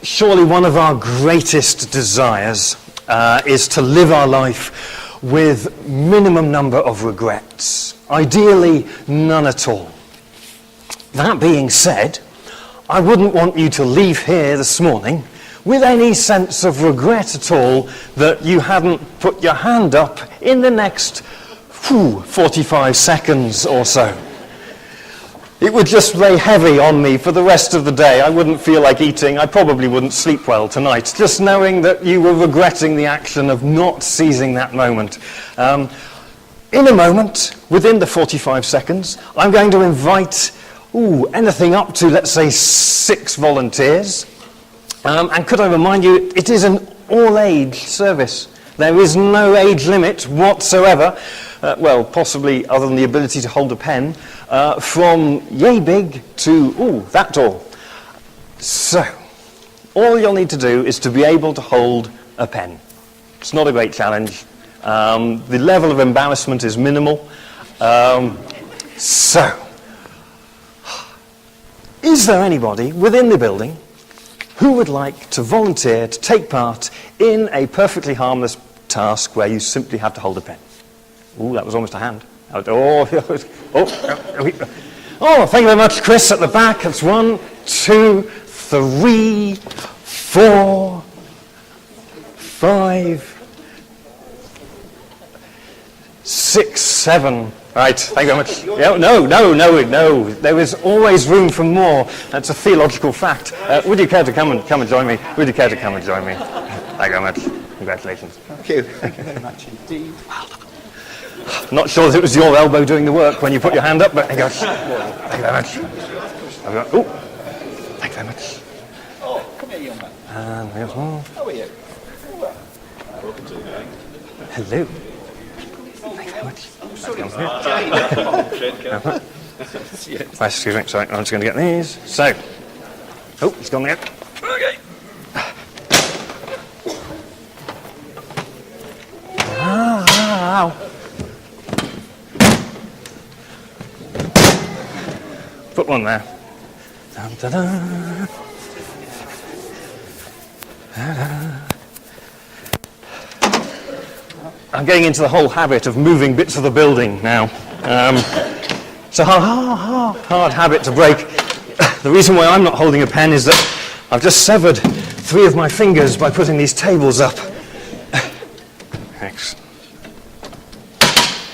Surely one of our greatest desires is to live our life with minimum number of regrets. Ideally, none at all. That being said, I wouldn't want you to leave here this morning with any sense of regret at all that you hadn't put your hand up in the next 45 seconds or so. It would just weigh heavy on me for the rest of the day. I wouldn't feel like eating. I probably wouldn't sleep well tonight, just knowing that you were regretting the action of not seizing that moment. In a moment, within the 45 seconds, I'm going to invite anything up to, let's say, 6 volunteers. And could I remind you, it is an all-age service. There is no age limit whatsoever, well, possibly other than the ability to hold a pen, from yay big to, that tall. So, all you'll need to do is to be able to hold a pen. It's not a great challenge. The level of embarrassment is minimal. So, is there anybody within the building who would like to volunteer to take part in a perfectly harmless task where you simply have to hold a pen? That was almost a hand. Oh, thank you very much, Chris, at the back. That's 1, 2, 3, 4, 5, 6, 7. Right, thank you very much. No. There is always room for more. That's a theological fact. Would you care to come and join me? Would you care to come and join me? Thank you very much. Congratulations. Thank you. Thank you very much indeed. Not sure that it was your elbow doing the work when you put your hand up, but thank you very much. Thank you very much. Come here, young man. And here's one. How are you? Hello. Thank you very much. Excuse me, sorry, I'm just going to get these. So, he's gone there. Okay. Put one there. I'm getting into the whole habit of moving bits of the building now. It's a hard habit to break. The reason why I'm not holding a pen is that I've just severed 3 of my fingers by putting these tables up. Thanks.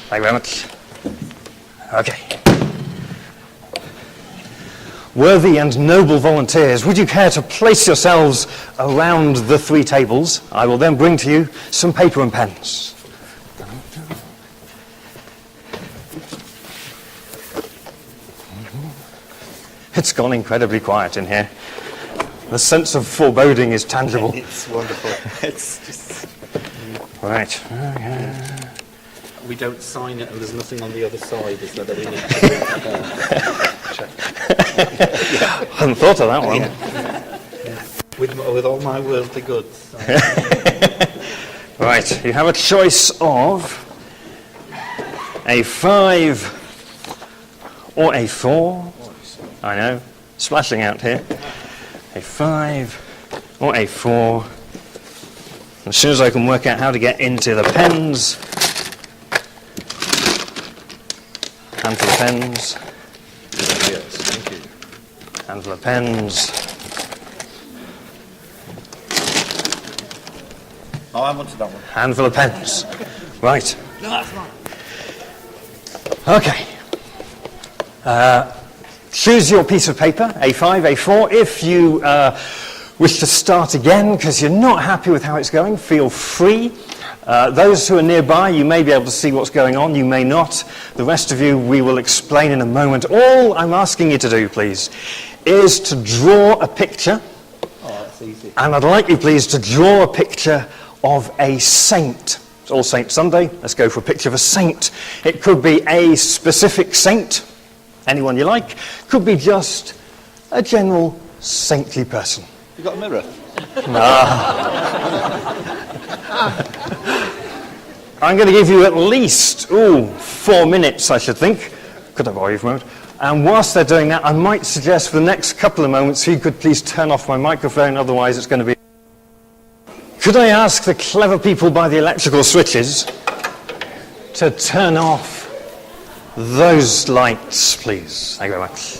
Thank you very much. Okay. Worthy and noble volunteers, would you care to place yourselves around the 3 tables? I will then bring to you some paper and pens. It's gone incredibly quiet in here. The sense of foreboding is tangible. It's wonderful. It's just... Right. We don't sign it and there's nothing on the other side, is there? That we need to check. I hadn't thought of that one. Yeah. With all my worldly goods. Right, you have a choice of a 5 or a 4. I know, splashing out here. A 5 or a 4. As soon as I can work out how to get into the pens. Handful of pens. Yes, thank you. Handful of pens. Oh, I wanted that one. Handful of pens. Right. No, that's not. Okay. Choose your piece of paper, A5, A4. If you wish to start again because you're not happy with how it's going, feel free. Those who are nearby, you may be able to see what's going on, you may not. The rest of you, we will explain in a moment. All I'm asking you to do, please, is to draw a picture. Oh, that's easy. And I'd like you, please, to draw a picture of a saint. It's All Saints Sunday. Let's go for a picture of a saint. It could be a specific saint, anyone you like. Could be just a general saintly person. You got a mirror? I'm going to give you at least 4 minutes, I should think. Could I borrow you for a moment? And whilst they're doing that, I might suggest for the next couple of moments, if you could please turn off my microphone, otherwise it's going to be... Could I ask the clever people by the electrical switches to turn off those lights, please? Thank you very much.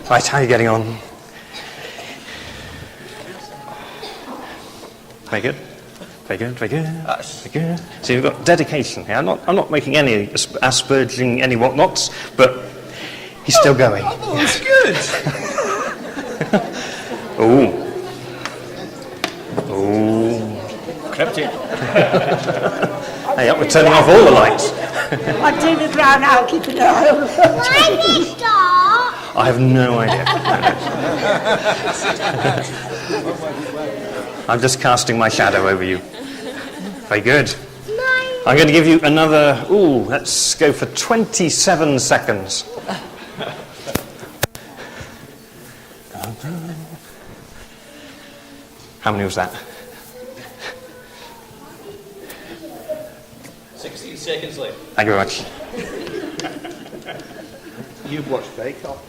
Right, how are you getting on? Very good. Very good, very good, very good. So you've got dedication here. I'm not making any asperging any whatnots, but he's still going. Oh, that's good. Oh. Oh. Crept in. Hey, up, we're turning off all the lights. I'm David Brown now, keep an eye on Why did you stop? I have no idea. I'm just casting my shadow over you. Very good. I'm going to give you another, let's go for 27 seconds. How many was that? 16 seconds left. Thank you very much. You've watched Bake Off.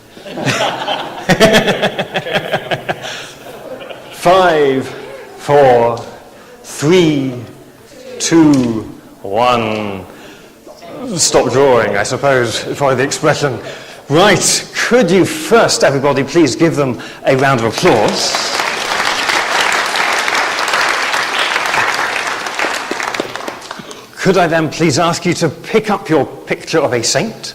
5, 4, 3, 2, 1. Stop drawing, I suppose, for the expression. Right, could you first, everybody, please give them a round of applause? Could I then please ask you to pick up your picture of a saint?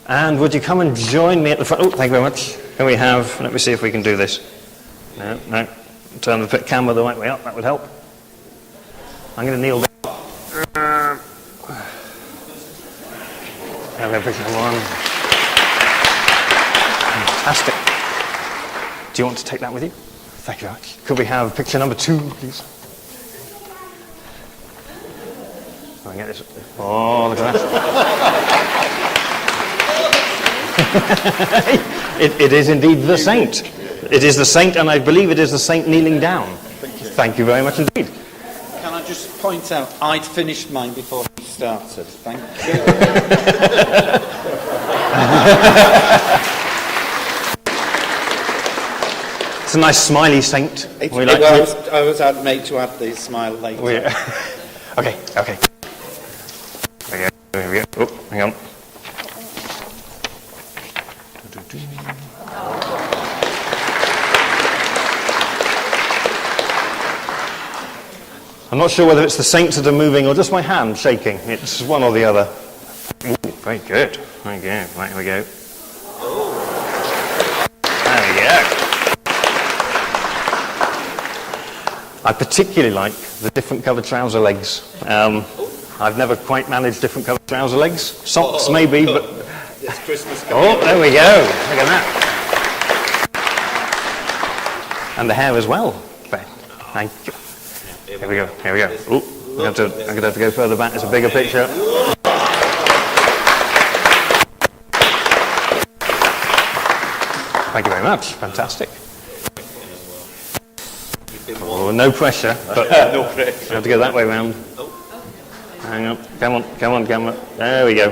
And would you come and join me at the front? Oh, thank you very much. Here we have, let me see if we can do this. No. Turn the camera the right way up, that would help. I'm going to kneel down. There we go, picture number 1. Fantastic. Do you want to take that with you? Thank you very much. Could we have picture number 2, please? Oh, get this. Oh, look at that. It is indeed the saint. It is the saint, and I believe it is the saint kneeling down. Thank you very much indeed. Can I just point out, I'd finished mine before he started. Thank you. It's a nice smiley saint. I was made to add the smile later. Okay. There we go. Oh, hang on. I'm not sure whether it's the saints that are moving or just my hand shaking. It's one or the other. Ooh, very good. There we go. Right, here we go. There we go. I particularly like the different coloured trouser legs. I've never quite managed different coloured trouser legs. Socks maybe, but... It's Christmas coming. Oh, there we go. Look at that. And the hair as well. Thank you. Here we go. Ooh, I'm going to have to go further back. It's a bigger picture. Thank you very much. Fantastic. Oh, no pressure. But No pressure. I have to go that way round. Hang on. Come on, camera. There we go.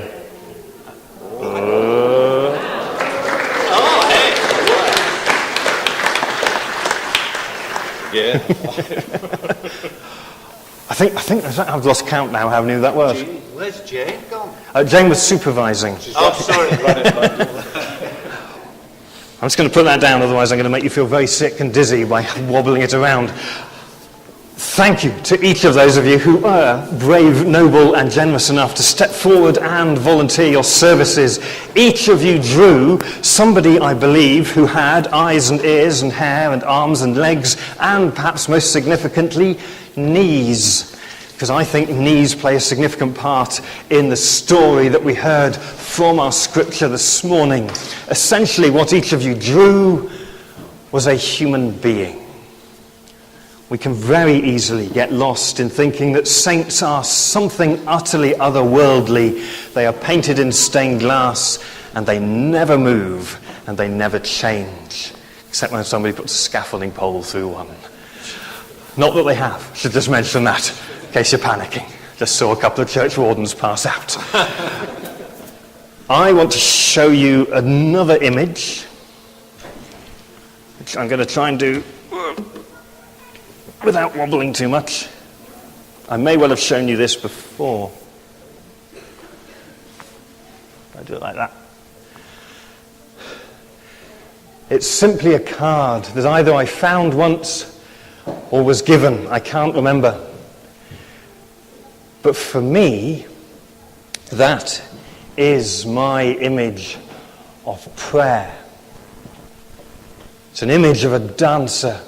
Yeah. I think I've lost count now how many that was. Where's Jane gone? Jane was supervising. Oh, sorry. I'm just going to put that down, otherwise I'm going to make you feel very sick and dizzy by wobbling it around. Thank you to each of those of you who are brave, noble and generous enough to step forward and volunteer your services. Each of you drew somebody, I believe, who had eyes and ears and hair and arms and legs and perhaps most significantly, knees. Because I think knees play a significant part in the story that we heard from our scripture this morning. Essentially, what each of you drew was a human being. We can very easily get lost in thinking that saints are something utterly otherworldly. They are painted in stained glass and they never move and they never change, except when somebody puts a scaffolding pole through one. Not that they have, should just mention that, in case you're panicking. Just saw a couple of church wardens pass out. I want to show you another image, which I'm going to try and do without wobbling too much. I may well have shown you this before. I do it like that. It's simply a card that either I found once or was given. I can't remember. But for me, that is my image of prayer. It's an image of a dancer.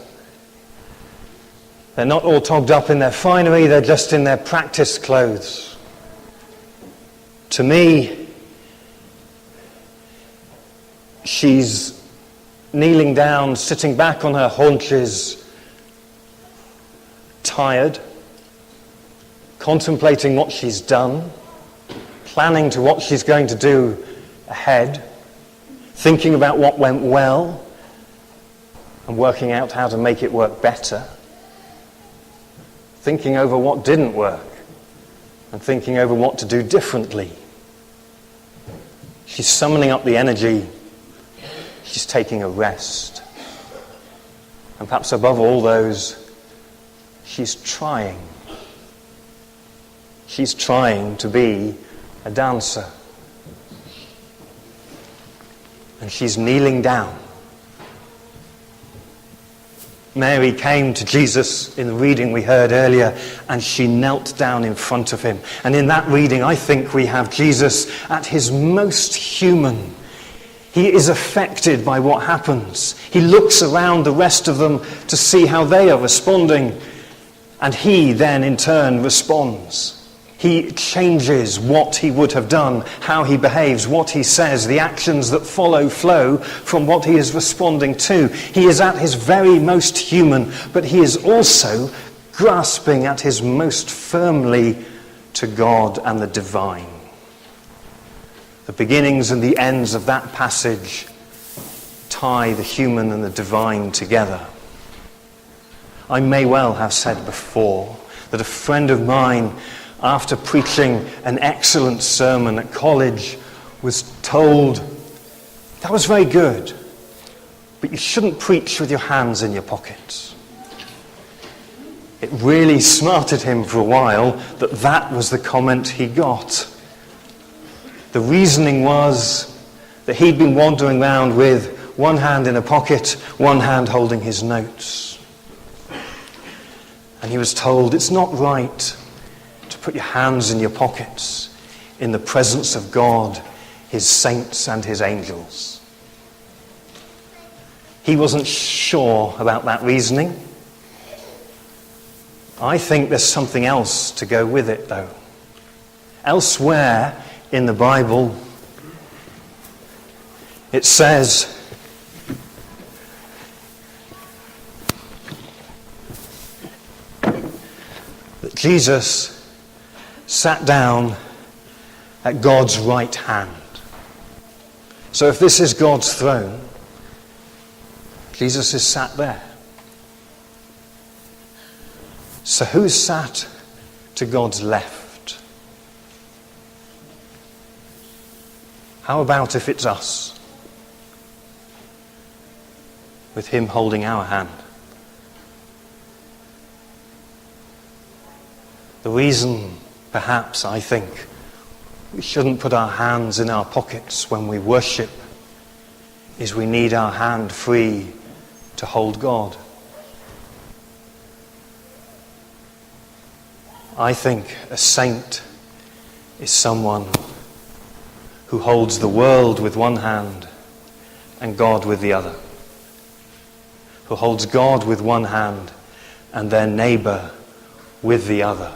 They're not all togged up in their finery, they're just in their practice clothes. To me, she's kneeling down, sitting back on her haunches, tired, contemplating what she's done, planning to what she's going to do ahead, thinking about what went well, and working out how to make it work better, thinking over what didn't work, and thinking over what to do differently. She's summoning up the energy. She's taking a rest. And perhaps above all those, she's trying. She's trying to be a dancer. And she's kneeling down. Mary came to Jesus in the reading we heard earlier, and she knelt down in front of him. And in that reading, I think we have Jesus at his most human. He is affected by what happens. He looks around the rest of them to see how they are responding, and he then in turn responds. He changes what he would have done, how he behaves, what he says, the actions that flow from what he is responding to. He is at his very most human, but he is also grasping at his most firmly to God and the divine. The beginnings and the ends of that passage tie the human and the divine together. I may well have said before that a friend of mine, after preaching an excellent sermon at college, was told, "That was very good, but you shouldn't preach with your hands in your pockets." It really smarted him for a while that that was the comment he got. The reasoning was that he'd been wandering around with one hand in a pocket, one hand holding his notes. And he was told, it's not right to put your hands in your pockets in the presence of God, his saints and his angels. He wasn't sure about that reasoning. I think there's something else to go with it, though. Elsewhere in the Bible, it says that Jesus sat down at God's right hand. So if this is God's throne, Jesus is sat there. So who's sat to God's left? How about if it's us, with him holding our hand? The reason, perhaps, I think, we shouldn't put our hands in our pockets when we worship is we need our hand free to hold God. I think a saint is someone who holds the world with one hand and God with the other. Who holds God with one hand and their neighbour with the other.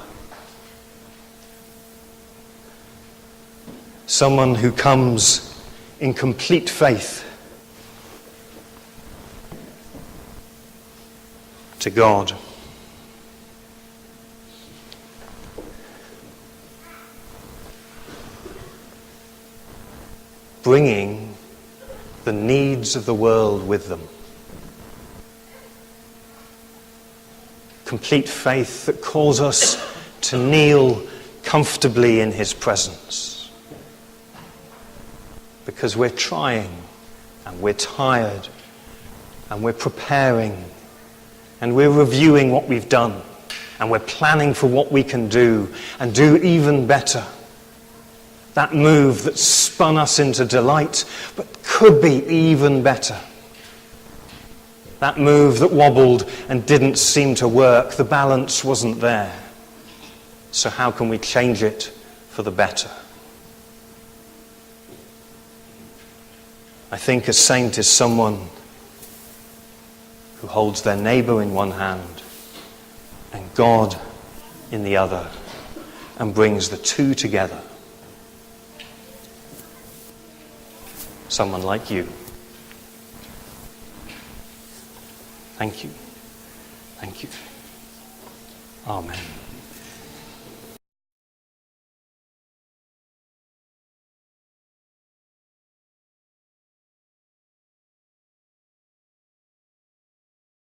Someone who comes in complete faith to God. Bringing the the needs of the world with them. Complete faith that calls us to kneel comfortably in his presence. Because we're trying, and we're tired, and we're preparing, and we're reviewing what we've done, and we're planning for what we can do, and do even better. That move that spun us into delight, but could be even better. That move that wobbled and didn't seem to work, the balance wasn't there. So how can we change it for the better? I think a saint is someone who holds their neighbour in one hand and God in the other and brings the two together. Someone like you. Thank you. Thank you. Amen.